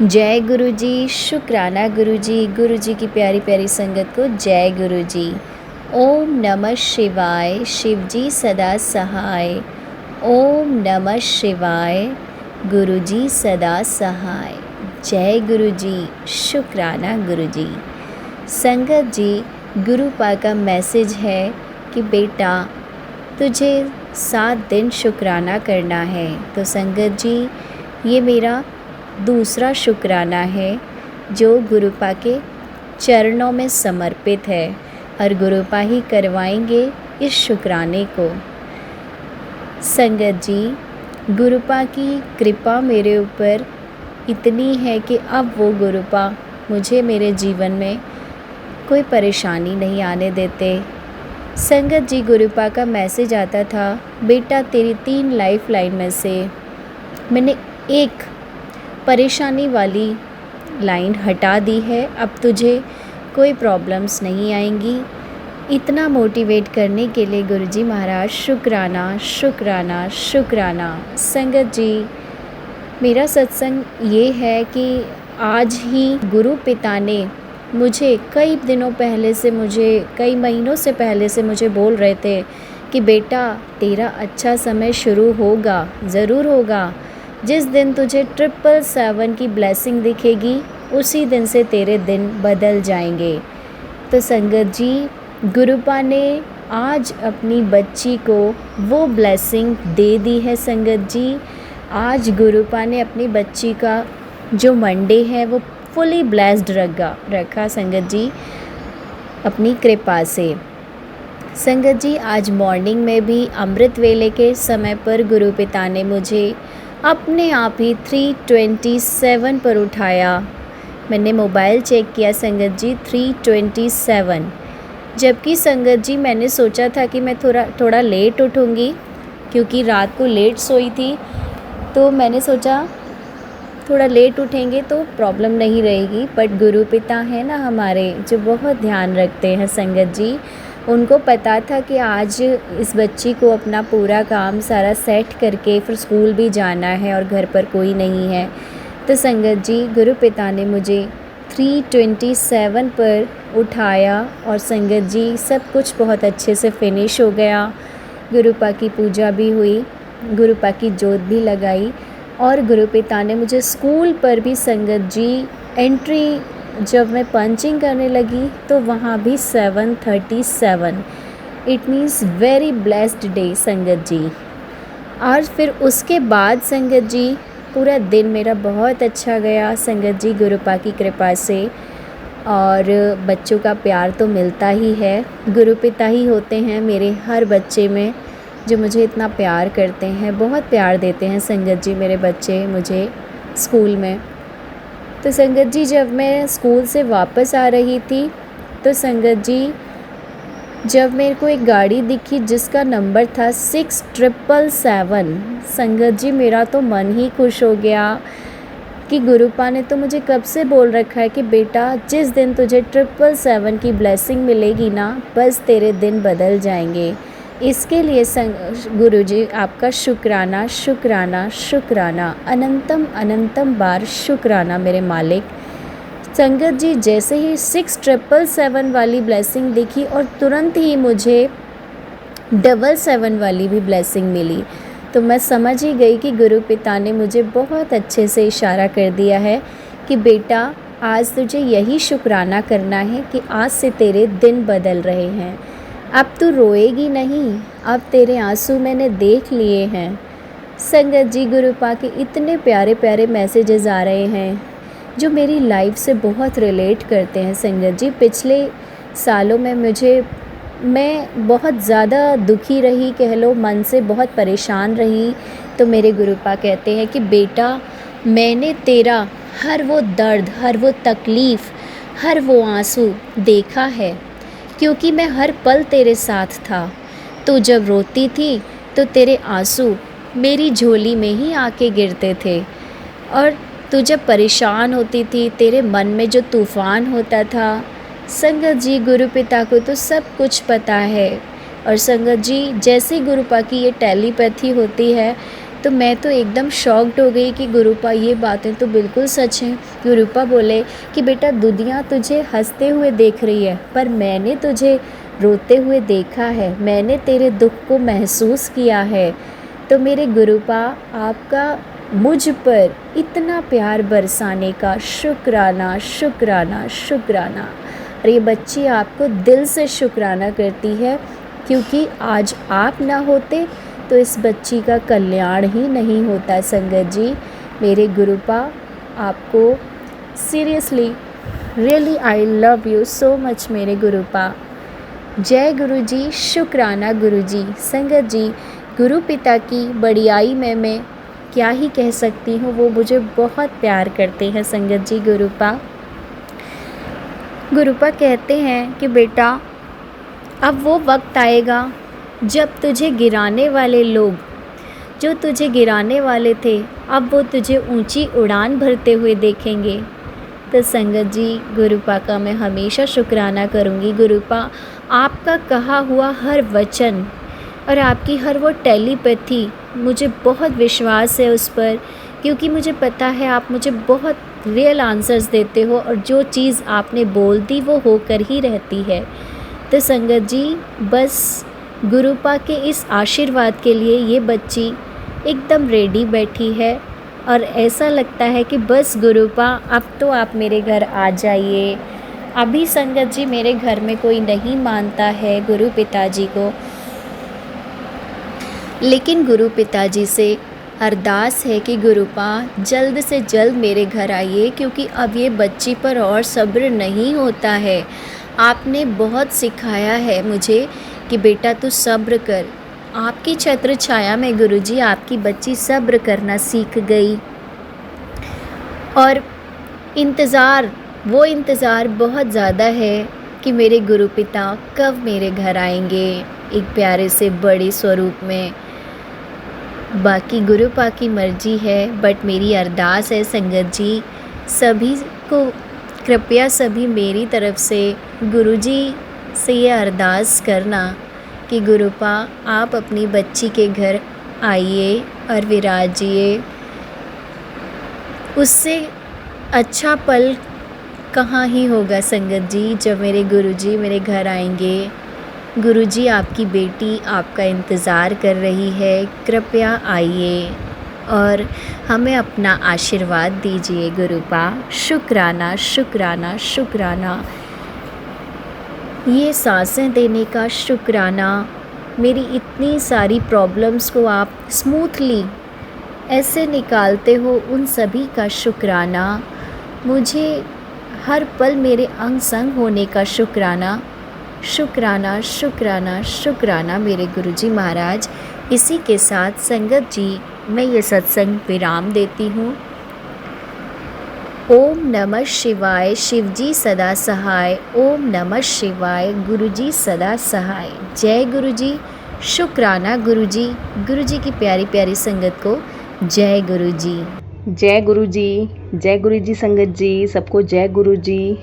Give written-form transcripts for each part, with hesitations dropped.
जय गुरु जी। शुक्राना गुरु जी। गुरु जी की प्यारी प्यारी संगत को जय गुरु जी। ओम नमः शिवाय। शिव जी सदा सहाय। ओम नमः शिवाय। गुरु जी सदा सहाय। जय गुरु जी। शुक्राना गुरु जी। संगत जी, गुरु पा का मैसेज है कि बेटा तुझे 7 दिन शुक्राना करना है। तो संगत जी, ये मेरा दूसरा शुक्राना है जो गुरुपा के चरणों में समर्पित है और गुरुपा ही करवाएंगे इस शुक्राने को। संगत जी, गुरुपा की कृपा मेरे ऊपर इतनी है कि अब वो गुरुपा मुझे मेरे जीवन में कोई परेशानी नहीं आने देते। संगत जी, गुरुपा का मैसेज आता था, बेटा तेरी 3 लाइफ लाइन में से मैंने एक परेशानी वाली लाइन हटा दी है, अब तुझे कोई प्रॉब्लम्स नहीं आएंगी। इतना मोटिवेट करने के लिए गुरुजी महाराज शुक्राना शुक्राना शुक्राना। संगत जी, मेरा सत्संग ये है कि आज ही गुरु पिता ने मुझे कई दिनों पहले से कई महीनों से पहले से मुझे बोल रहे थे कि बेटा तेरा अच्छा समय शुरू होगा, ज़रूर होगा। जिस दिन तुझे 777 की ब्लेसिंग दिखेगी उसी दिन से तेरे दिन बदल जाएंगे। तो संगत जी, गुरुपा ने आज अपनी बच्ची को वो ब्लेसिंग दे दी है। संगत जी, आज गुरुपा ने अपनी बच्ची का जो मंडे है वो फुली ब्लेस्ड रखा संगत जी अपनी कृपा से। संगत जी, आज मॉर्निंग में भी अमृत वेले के समय पर गुरु पिता ने मुझे अपने आप ही 327 पर उठाया। मैंने मोबाइल चेक किया संगत जी, 327। जबकि संगत जी मैंने सोचा था कि मैं थोड़ा लेट उठूँगी क्योंकि रात को लेट सोई थी, तो मैंने सोचा थोड़ा लेट उठेंगे तो प्रॉब्लम नहीं रहेगी। बट गुरु पिता हैं ना हमारे, जो बहुत ध्यान रखते हैं संगत जी, उनको पता था कि आज इस बच्ची को अपना पूरा काम सारा सेट करके फिर स्कूल भी जाना है और घर पर कोई नहीं है। तो संगत जी, गुरु पिता ने मुझे 327 पर उठाया और संगत जी सब कुछ बहुत अच्छे से फिनिश हो गया। गुरुपा की पूजा भी हुई, गुरुपा की जोत भी लगाई और गुरु पिता ने मुझे स्कूल पर भी संगत जी एंट्री जब मैं पंचिंग करने लगी तो वहाँ भी 737। It means very blessed day संगत जी। और फिर उसके बाद संगत जी पूरा दिन मेरा बहुत अच्छा गया संगत जी, गुरुपा की कृपा से। और बच्चों का प्यार तो मिलता ही है, गुरु पिता ही होते हैं मेरे हर बच्चे में जो मुझे इतना प्यार करते हैं, बहुत प्यार देते हैं संगत जी मेरे बच्चे मुझे स्कूल में। तो संगत जी, जब मैं स्कूल से वापस आ रही थी तो संगत जी जब मेरे को एक गाड़ी दिखी जिसका नंबर था 6777, संगत जी मेरा तो मन ही खुश हो गया कि गुरुपा ने तो मुझे कब से बोल रखा है कि बेटा जिस दिन तुझे 777 की ब्लेसिंग मिलेगी ना, बस तेरे दिन बदल जाएंगे। इसके लिए गुरुजी आपका शुक्राना शुक्राना शुक्राना, अनंतम अनंतम बार शुक्राना मेरे मालिक। संगत जी, जैसे ही 6777 वाली ब्लेसिंग दिखी और तुरंत ही मुझे 777 वाली भी ब्लेसिंग मिली, तो मैं समझ ही गई कि गुरु पिता ने मुझे बहुत अच्छे से इशारा कर दिया है कि बेटा आज तुझे यही शुक्राना करना है कि आज से तेरे दिन बदल रहे हैं। अब तू रोएगी नहीं, अब तेरे आंसू मैंने देख लिए हैं। संगत जी, गुरुपा के इतने प्यारे प्यारे मैसेजेस आ रहे हैं जो मेरी लाइफ से बहुत रिलेट करते हैं संगत जी। पिछले सालों में मैं बहुत ज़्यादा दुखी रही, कह लो मन से बहुत परेशान रही, तो मेरे गुरुपा कहते हैं कि बेटा मैंने तेरा हर वो दर्द, हर वो तकलीफ़, हर वो आंसू देखा है क्योंकि मैं हर पल तेरे साथ था। तू जब रोती थी तो तेरे आंसू मेरी झोली में ही आके गिरते थे, और तू जब परेशान होती थी तेरे मन में जो तूफ़ान होता था। संगत जी, गुरु पिता को तो सब कुछ पता है। और संगत जी, जैसे गुरुपा की ये टेलीपैथी होती है तो मैं तो एकदम शॉक्ड हो गई कि गुरुपा ये बातें तो बिल्कुल सच हैं। गुरुपा बोले कि बेटा दुनिया तुझे हंसते हुए देख रही है, पर मैंने तुझे रोते हुए देखा है, मैंने तेरे दुख को महसूस किया है। तो मेरे गुरुपा, आपका मुझ पर इतना प्यार बरसाने का शुक्राना, शुक्राना, शुक्राना। और ये बच्ची आपको दिल से शुक्राना करती है, क्योंकि आज आप ना होते तो इस बच्ची का कल्याण ही नहीं होता। संगत जी, मेरे गुरुपा, आपको seriously really I love you so much मेरे गुरुपा। जय गुरु जी, शुक्राना गुरु जी। संगत जी, गुरु पिता की बड़ियाई में मैं क्या ही कह सकती हूँ, वो मुझे बहुत प्यार करते हैं। संगत जी, गुरुपा कहते हैं कि बेटा अब वो वक्त आएगा जब तुझे गिराने वाले लोग, जो तुझे गिराने वाले थे, अब वो तुझे ऊंची उड़ान भरते हुए देखेंगे। तो संगत जी, गुरुपा का मैं हमेशा शुक्राना करूँगी। गुरुपा, आपका कहा हुआ हर वचन और आपकी हर वो टेलीपैथी, मुझे बहुत विश्वास है उस पर, क्योंकि मुझे पता है आप मुझे बहुत रियल आंसर्स देते हो और जो चीज़ आपने बोल दी वो होकर ही रहती है। तो संगत जी, बस गुरुपा के इस आशीर्वाद के लिए ये बच्ची एकदम रेडी बैठी है और ऐसा लगता है कि बस गुरुपा अब तो आप मेरे घर आ जाइए। अभी संगत जी मेरे घर में कोई नहीं मानता है गुरु पिताजी को, लेकिन गुरु पिताजी से अरदास है कि गुरुपा जल्द से जल्द मेरे घर आइए, क्योंकि अब ये बच्ची पर और सब्र नहीं होता है। आपने बहुत सिखाया है मुझे कि बेटा तू सब्र कर। आपकी छत्र छाया में गुरुजी आपकी बच्ची सब्र करना सीख गई और वो इंतज़ार बहुत ज़्यादा है कि मेरे गुरु पिता कब मेरे घर आएंगे एक प्यारे से बड़े स्वरूप में। बाकी गुरुपा की मर्जी है, बट मेरी अरदास है संगत जी, सभी को कृपया सभी मेरी तरफ से गुरुजी से ये अरदास करना कि गुरुपा आप अपनी बच्ची के घर आइए और विराजिए। उससे अच्छा पल कहाँ ही होगा संगत जी, जब मेरे गुरुजी मेरे घर आएंगे। गुरुजी आपकी बेटी आपका इंतज़ार कर रही है, कृपया आइए और हमें अपना आशीर्वाद दीजिए गुरुपा। शुक्राना, शुक्राना, शुक्राना। ये सांसें देने का शुक्राना, मेरी इतनी सारी प्रॉब्लम्स को आप स्मूथली ऐसे निकालते हो, उन सभी का शुक्राना। मुझे हर पल मेरे अंग संग होने का शुक्राना, शुक्राना, शुक्राना, शुक्राना मेरे गुरुजी महाराज। इसी के साथ संगत जी मैं ये सत्संग विराम देती हूँ। ओम नमः शिवाय, शिवजी सदा सहाय। ओम नमः शिवाय, गुरुजी सदा सहाय। जय गुरुजी, शुक्राना गुरुजी। गुरुजी की प्यारी प्यारी संगत को जय गुरुजी। जय गुरुजी, जय गुरुजी संगत जी, सबको जय गुरुजी,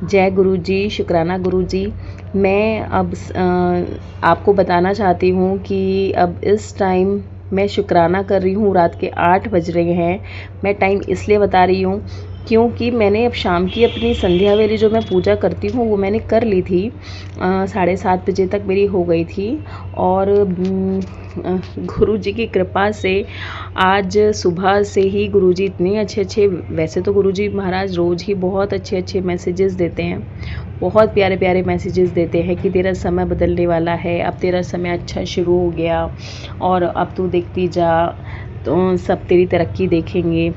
जय गुरुजी, शुक्राना गुरुजी। मैं अब आपको बताना चाहती हूँ कि अब इस टाइम मैं शुक्राना कर रही हूँ। रात के 8 बज रहे हैं। मैं टाइम इसलिए बता रही हूँ क्योंकि मैंने अब शाम की अपनी संध्या वेली जो मैं पूजा करती हूँ वो मैंने कर ली थी। 7:30 बजे तक मेरी हो गई थी और गुरुजी की कृपा से आज सुबह से ही गुरुजी इतने अच्छे वैसे तो गुरुजी महाराज रोज़ ही बहुत अच्छे मैसेजेस देते हैं, बहुत प्यारे प्यारे मैसेजेस देते हैं कि तेरा समय बदलने वाला है, अब तेरा समय अच्छा शुरू हो गया और अब तू देखती जा तो सब तेरी तरक्की देखेंगे।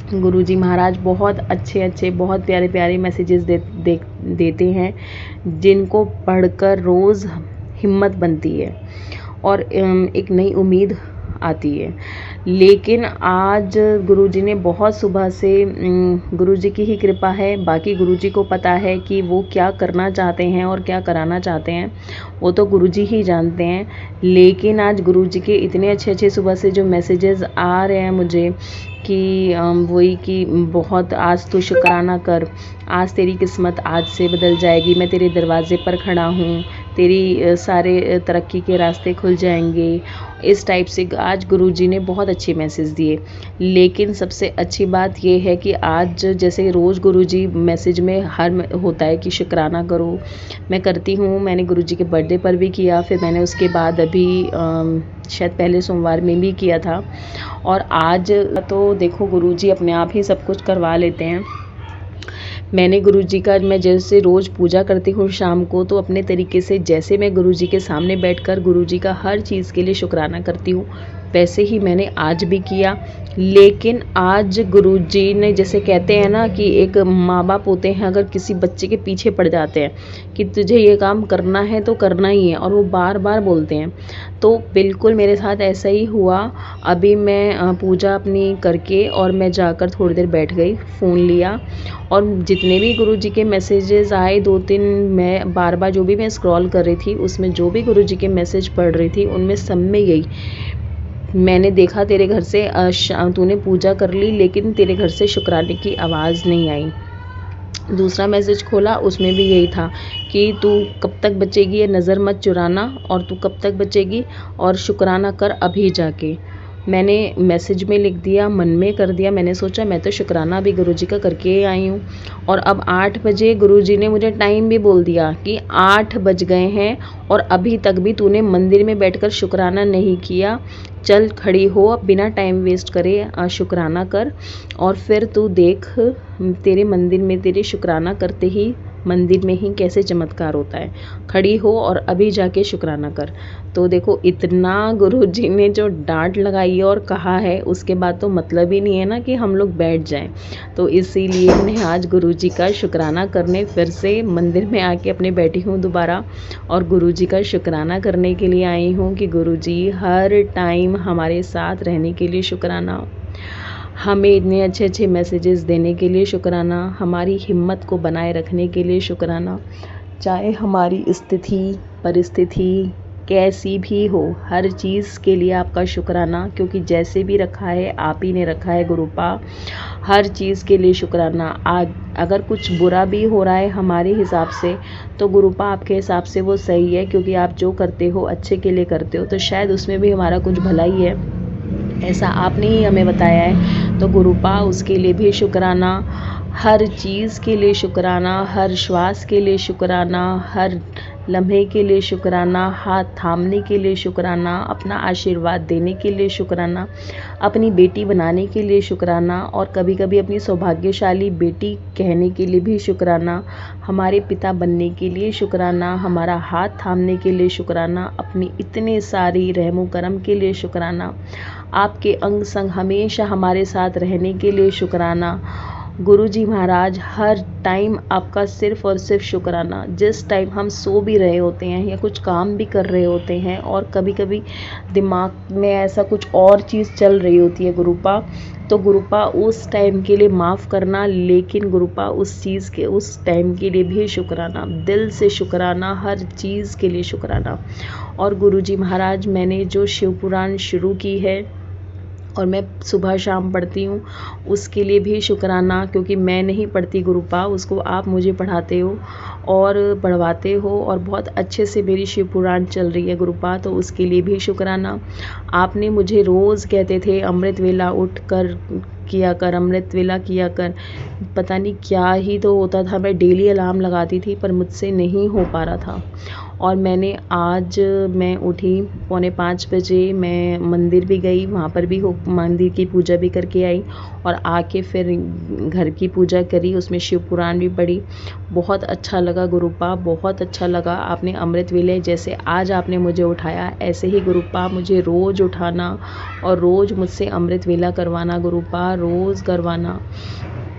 गुरुजी महाराज बहुत अच्छे बहुत प्यारे प्यारे मैसेजेस देते हैं जिनको पढ़कर रोज़ हिम्मत बनती है और एक नई उम्मीद आती है। लेकिन आज गुरुजी ने बहुत सुबह से, गुरुजी की ही कृपा है, बाकी गुरुजी को पता है कि वो क्या करना चाहते हैं और क्या कराना चाहते हैं, वो तो गुरुजी ही जानते हैं। लेकिन आज गुरुजी के इतने अच्छे सुबह से जो मैसेजेस आ रहे हैं मुझे कि वही कि बहुत आज तो शुक्राना कर, आज तेरी किस्मत आज से बदल जाएगी, मैं तेरे दरवाजे पर खड़ा हूँ, तेरी सारे तरक्की के रास्ते खुल जाएंगे इस टाइप से आज गुरुजी ने बहुत अच्छे मैसेज दिए। लेकिन सबसे अच्छी बात ये है कि आज जैसे रोज़ गुरुजी मैसेज में हर होता है कि शुक्राना करो, मैं करती हूँ। मैंने गुरुजी के बर्थडे पर भी किया, फिर मैंने उसके बाद अभी शायद पहले सोमवार में भी किया था। और आज तो देखो गुरुजी अपने आप ही सब कुछ करवा लेते हैं। मैंने गुरुजी का मैं जैसे रोज़ पूजा करती हूँ शाम को, तो अपने तरीके से जैसे मैं गुरुजी के सामने बैठकर गुरुजी का हर चीज़ के लिए शुक्राना करती हूँ, वैसे ही मैंने आज भी किया। लेकिन आज गुरुजी ने जैसे कहते हैं ना कि एक माँ बाप होते हैं, अगर किसी बच्चे के पीछे पड़ जाते हैं कि तुझे ये काम करना है तो करना ही है, और वो बार बार बोलते हैं, तो बिल्कुल मेरे साथ ऐसा ही हुआ। अभी मैं पूजा अपनी करके और मैं जाकर थोड़ी देर बैठ गई, फ़ोन लिया, और जितने भी गुरुजी के मैसेजेस आए 2-3, मैं बार बार जो भी मैं स्क्रॉल कर रही थी उसमें जो भी गुरुजी के मैसेज पढ़ रही थी, उनमें सब में यही, मैंने देखा तेरे घर से तूने पूजा कर ली लेकिन तेरे घर से शुक्राने की आवाज़ नहीं आई। दूसरा मैसेज खोला, उसमें भी यही था कि तू कब तक बचेगी, ये नज़र मत चुराना, और तू कब तक बचेगी, और शुक्राना कर अभी जाके। मैंने मैसेज में लिख दिया, मन में कर दिया। मैंने सोचा मैं तो शुक्राना अभी गुरुजी का करके ही आई हूँ। और अब 8 बजे गुरुजी ने मुझे टाइम भी बोल दिया कि 8 बज गए हैं और अभी तक भी तूने मंदिर में बैठकर शुक्राना नहीं किया। चल खड़ी हो, अब बिना टाइम वेस्ट करे शुक्राना कर, और फिर तू देख तेरे मंदिर में तेरे शुक्राना करते ही मंदिर में ही कैसे चमत्कार होता है। खड़ी हो और अभी जाके शुक्राना कर। तो देखो इतना गुरुजी ने जो डांट लगाई और कहा है, उसके बाद तो मतलब ही नहीं है ना कि हम लोग बैठ जाएं। तो इसीलिए मैं आज गुरुजी का शुक्राना करने फिर से मंदिर में आके अपने बैठी हूँ दोबारा, और गुरुजी का शुक्राना करने के लिए आई हूँ कि गुरुजी हर टाइम हमारे साथ रहने के लिए शुक्राना, हमें इतने अच्छे अच्छे मैसेजेस देने के लिए शुक्राना, हमारी हिम्मत को बनाए रखने के लिए शुक्राना। चाहे हमारी स्थिति परिस्थिति कैसी भी हो, हर चीज़ के लिए आपका शुक्राना, क्योंकि जैसे भी रखा है आप ही ने रखा है गुरुपा। हर चीज़ के लिए शुक्राना। अगर कुछ बुरा भी हो रहा है हमारे हिसाब से, तो गुरुपा आपके हिसाब से वो सही है, क्योंकि आप जो करते हो अच्छे के लिए करते हो, तो शायद उसमें भी हमारा कुछ भला ही है, ऐसा आपने ही हमें बताया है। तो गुरुपा उसके लिए भी शुक्राना, हर चीज़ के लिए शुक्राना, हर श्वास के लिए शुक्राना, हर लम्हे के लिए शुक्राना, हाथ थामने के लिए शुक्राना, अपना आशीर्वाद देने के लिए शुक्राना, अपनी बेटी बनाने के लिए शुक्राना, और कभी कभी अपनी सौभाग्यशाली बेटी कहने के लिए भी शुक्राना, हमारे पिता बनने के लिए शुक्राना, हमारा हाथ थामने के लिए शुक्राना, अपनी इतने सारी रहमो करम के लिए शुक्राना, आपके अंग संग हमेशा हमारे साथ रहने के लिए शुक्राना। गुरुजी महाराज हर टाइम आपका सिर्फ़ और सिर्फ शुक्राना। जिस टाइम हम सो भी रहे होते हैं या कुछ काम भी कर रहे होते हैं, और कभी कभी दिमाग में ऐसा कुछ और चीज़ चल रही होती है गुरुपा, तो गुरुपा उस टाइम के लिए माफ़ करना, लेकिन गुरुपा उस चीज़ के उस टाइम के लिए भी शुक्राना, दिल से शुक्राना, हर चीज़ के लिए शुक्राना। और गुरुजी महाराज मैंने जो शिव पुराण शुरू की है और मैं सुबह शाम पढ़ती हूँ, उसके लिए भी शुक्राना, क्योंकि मैं नहीं पढ़ती गुरुपा, उसको आप मुझे पढ़ाते हो और पढ़वाते हो, और बहुत अच्छे से मेरी शिव पुराण चल रही है गुरुपा, तो उसके लिए भी शुक्राना। आपने मुझे रोज़ कहते थे अमृत वेला उठ कर किया कर, अमृत वेला किया कर, पता नहीं क्या ही तो होता था, मैं डेली अलार्म लगाती थी पर मुझसे नहीं हो पा रहा था। और मैं उठी 4:45 बजे, मैं मंदिर भी गई, वहाँ पर भी मंदिर की पूजा भी करके आई, और आके फिर घर की पूजा करी, उसमें शिव पुराण भी पढ़ी। बहुत अच्छा लगा गुरुपा, बहुत अच्छा लगा। आपने अमृत वेले जैसे आज आपने मुझे उठाया, ऐसे ही गुरुपा मुझे रोज़ उठाना और रोज़ मुझसे अमृत वेला करवाना गुरुपा, रोज़ करवाना।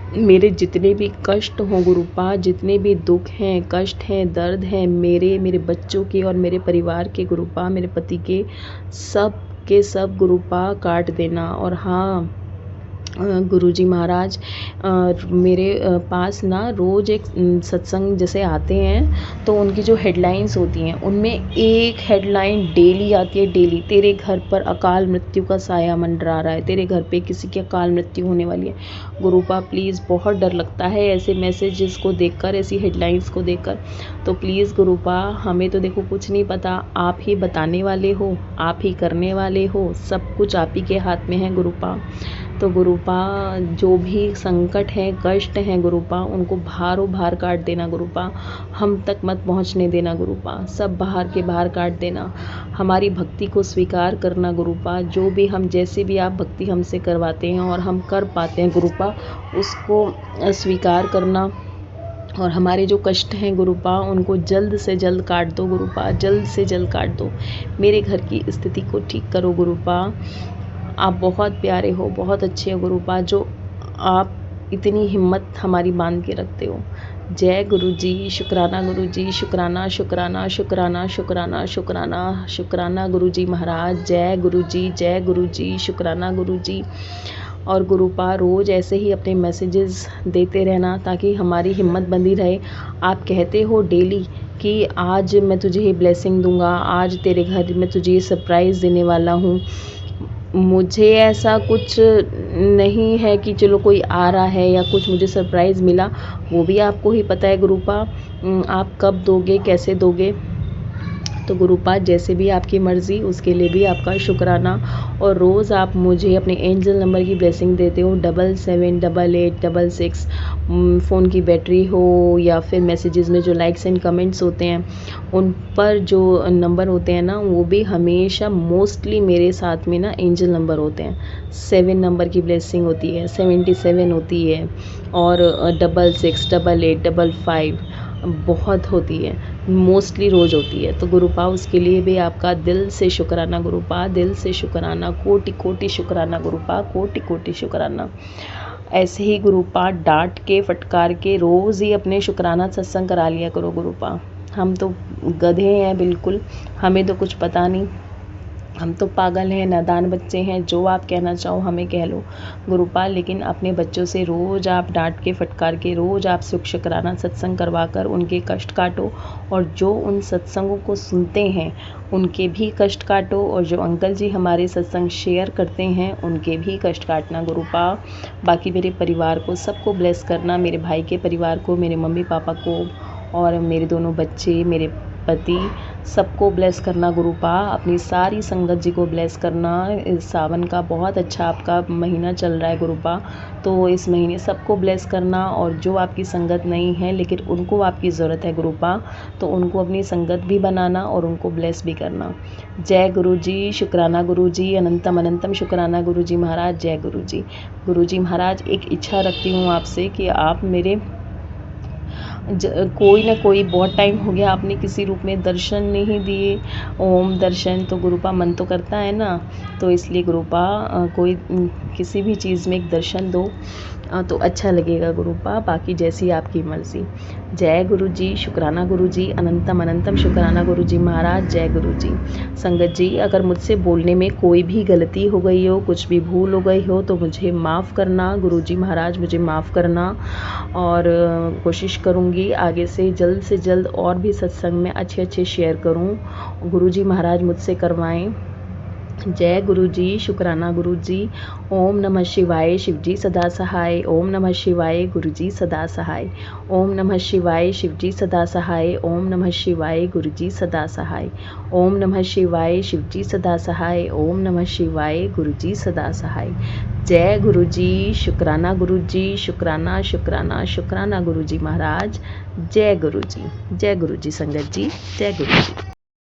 मेरे जितने भी कष्ट हों गुरुपा, जितने भी दुख हैं, कष्ट हैं, दर्द हैं, मेरे बच्चों के और मेरे परिवार के गुरुपा, मेरे पति के सब गुरुपा काट देना। और हाँ, गुरुजी महाराज मेरे पास ना रोज़ एक सत्संग जैसे आते हैं तो उनकी जो हेडलाइंस होती हैं उनमें एक हेडलाइन डेली आती है, डेली तेरे घर पर अकाल मृत्यु का साया मंडरा रहा है, तेरे घर पे किसी की अकाल मृत्यु होने वाली है। गुरुपा प्लीज़, बहुत डर लगता है ऐसे मैसेजेस को देखकर, ऐसी हेडलाइंस को देखकर। तो प्लीज़ गुरुपा, हमें तो देखो कुछ नहीं पता, आप ही बताने वाले हो, आप ही करने वाले हो, सब कुछ आप ही के हाथ में है गुरुपा। तो गुरुपा जो भी संकट हैं, कष्ट हैं गुरुपा, उनको भारों भार काट देना गुरुपा, हम तक मत पहुंचने देना गुरुपा, सब बाहर के बाहर काट देना। हमारी भक्ति को स्वीकार करना गुरुपा, जो भी हम जैसे भी आप भक्ति हमसे करवाते हैं और हम कर पाते हैं गुरुपा, उसको स्वीकार करना। और हमारे जो कष्ट हैं गुरुपा, उनको जल्द से जल्द काट दो गुरुपा, जल्द से जल्द काट दो। मेरे घर की स्थिति को ठीक करो गुरुपा। आप बहुत प्यारे हो, बहुत अच्छे हो गुरुपा, जो आप इतनी हिम्मत हमारी बांध के रखते हो। जय गुरुजी, शुक्राना गुरुजी, शुक्राना शुक्राना शुक्राना शुक्राना शुक्राना शुक्राना गुरुजी महाराज। जय गुरुजी, जय गुरुजी, शुक्राना गुरुजी। और गुरुपा रोज़ ऐसे ही अपने मैसेजेस देते रहना ताकि हमारी हिम्मत बंधी रहे। आप कहते हो डेली कि आज मैं तुझे ये ब्लेसिंग दूंगा, आज तेरे घर में तुझे ये सरप्राइज़ देने वाला हूँ। मुझे ऐसा कुछ नहीं है कि चलो कोई आ रहा है या कुछ मुझे सरप्राइज़ मिला, वो भी आपको ही पता है गुरुपा। आप कब दोगे, कैसे दोगे, तो गुरुपा जैसे भी आपकी मर्ज़ी, उसके लिए भी आपका शुक्राना। और रोज़ आप मुझे अपने एंजल नंबर की ब्लेसिंग देते हो, 778866। फ़ोन की बैटरी हो या फिर मैसेजेस में जो लाइक्स एंड कमेंट्स होते हैं, उन पर जो नंबर होते हैं ना, वो भी हमेशा मोस्टली मेरे साथ में ना एंजल नंबर होते हैं। 7 नंबर की ब्लेसिंग होती है, 77 होती है, और 66, 88, 55 बहुत होती है, मोस्टली रोज़ होती है। तो गुरुपा उसके लिए भी आपका दिल से शुक्राना गुरुपा, दिल से शुक्राना, कोटि कोटि शुक्राना गुरुपा, कोटि कोटि शुक्राना। ऐसे ही गुरुपा डांट के फटकार के रोज़ ही अपने शुक्राना सत्संग करा लिया करो गुरुपा। हम तो गधे हैं बिल्कुल, हमें तो कुछ पता नहीं, हम तो पागल हैं, नादान बच्चे हैं, जो आप कहना चाहो हमें कह लो गुरुपा। लेकिन अपने बच्चों से रोज़ आप डांट के फटकार के, रोज़ आप शुक्राना सत्संग करवा कर उनके कष्ट काटो, और जो उन सत्संगों को सुनते हैं उनके भी कष्ट काटो, और जो अंकल जी हमारे सत्संग शेयर करते हैं उनके भी कष्ट काटना गुरुपा। बाकी मेरे परिवार को सबको ब्लेस करना, मेरे भाई के परिवार को, मेरे मम्मी पापा को, और मेरे दोनों बच्चे, मेरे पति, सबको ब्लेस करना गुरुपा। अपनी सारी संगत जी को ब्लेस करना। इस सावन का बहुत अच्छा आपका महीना चल रहा है गुरुपा, तो इस महीने सबको ब्लेस करना। और जो आपकी संगत नहीं है लेकिन उनको आपकी ज़रूरत है गुरुपा, तो उनको अपनी संगत भी बनाना और उनको ब्लेस भी करना। जय गुरुजी, शुक्राना गुरुजी, अनंतम अनंतम शुक्राना गुरुजी महाराज। जय गुरुजी। गुरुजी महाराज, एक इच्छा रखती हूँ आपसे कि आप मेरे कोई ना कोई, बहुत टाइम हो गया आपने किसी रूप में दर्शन नहीं दिए, ओम दर्शन, तो गुरुपा मन तो करता है ना, तो इसलिए गुरुपा कोई किसी भी चीज़ में एक दर्शन दो तो अच्छा लगेगा गुरुपा। बाकी जैसी आपकी मर्ज़ी। जय गुरुजी, शुक्राना गुरुजी, अनंतम अनंतम शुक्राना गुरुजी महाराज। जय गुरुजी। संगत जी, अगर मुझसे बोलने में कोई भी गलती हो गई हो, कुछ भी भूल हो गई हो, तो मुझे माफ़ करना गुरुजी महाराज, मुझे माफ़ करना। और कोशिश करूँगी आगे से जल्द और भी सत्संग में अच्छे अच्छे शेयर करूँ, गुरुजी महाराज मुझसे करवाएं। जय गुरुजी, शुक्राना गुरुजी। ओम नमः शिवाय, शिवजी सदा सहाय। ओम नमः शिवाय, गुरुजी सदा सहाय। ओम नमः शिवाय, शिवजी सदा सहाय। ओम नमः शिवाय, गुरुजी सदा सहाय। ओम नमः शिवाय, शिवजी सदा सहाय। ओम नमः शिवाय, गुरुजी सदा सहाय। जय गुरुजी, शुक्राना गुरुजी, शुक्राना शुक्राना शुक्राना गुरुजी महाराज। जय गुरुजी, जय गुरुजी संगत जी, जय गुरुजी।